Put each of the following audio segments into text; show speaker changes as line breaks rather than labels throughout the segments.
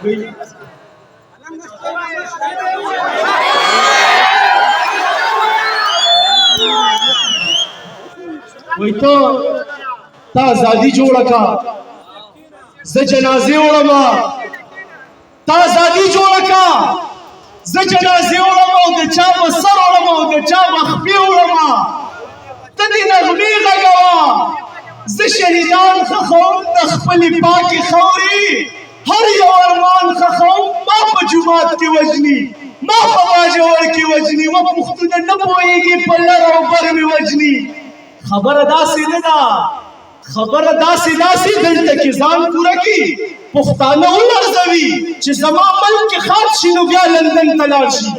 وای ته تا ازادي جوړه کا زه جنازې وړم تا ازادي جوړه کا زه جنازې وړم او د چا به سر وړم او د چا به خپې وړم ته دې نغمې غږوه زه شهیدان ښخوم د خپلې پاکې خاورې هر یو ارمان ښخوم ما په جومات کې وژني ما په باجوړ کې وژني و پښتونه نه پوهېږي په لر او بر مې وژني خبره داسې نه ده خبره داسې دلته کې ځان پوره کړي پښتانه ولړزوي چې زما ملک خاص شي نو بیا لندن ته لاړ شي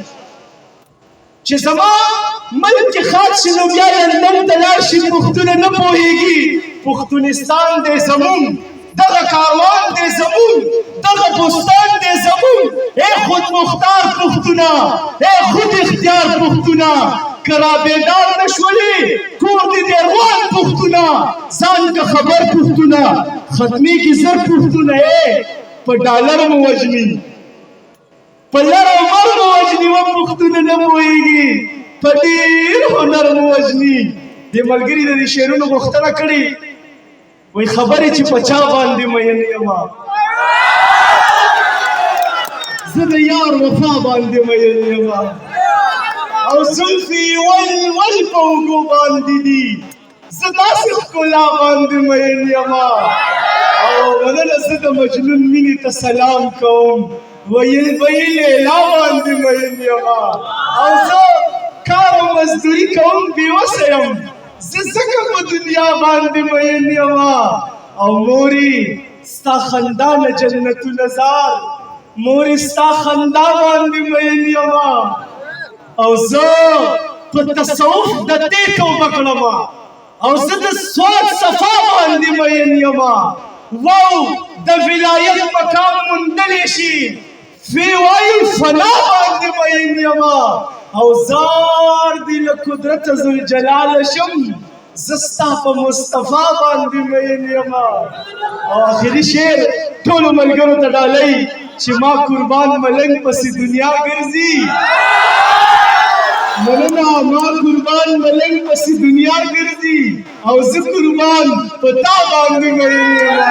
چې زما ملک خاص شي نو بیا لندن ته لاړ شي پښتونه نه پوهېږي پښتونستان دی زمون دغه کاروان دی زمون دغه بستان دی زمون ای خود مختار پښتونه ای خود اختیار پښتونه که رابېدار نه شولې کور دې دی روان پښتونه ځان که خبر پښتونه ختمېږي زر پښتونه په ډالر مو وژني په لر او بر مو وژني و پښتونه نه پوهېږي په ډېر هنر مو وژني دې ملګري د دې شعرونو غوښتنه کړې وایي خبرې چې په چا باندې مین یمه زه د یار وفا باندې مین یمه او زلفې ول په اوږو باندې دي زه داسې ښکلا باندې مین یمه او مننه زه د مجنون مینې ته سلام کوم ویل به یې لیلا باندې مین یمه او زه کار او مزدوري کوم بېوسه یم زه ځکه په دنیا باندې مین یمه او مورې ستا خندا نه جنتونه زار مورې ستا خندا باندې مین یمه او زه په تصوف د دې توبه کړم او زه د سواد صفا باندې مین یمه واو د ولایت مقام موندلی شي فی وایي فنا باندې مین یمه او زار دې له قدرته ذوالجلاله شم زه ستا په مصطفی باندې مین یمه او آخري شعر ټولو ملګرو ته ډالۍ چې ما قربان ملنګ پسې دنیا ګرځي مننه ما قربان ملنګ پسې دنیا ګرځي او زه قربان په تا باندې مین یمه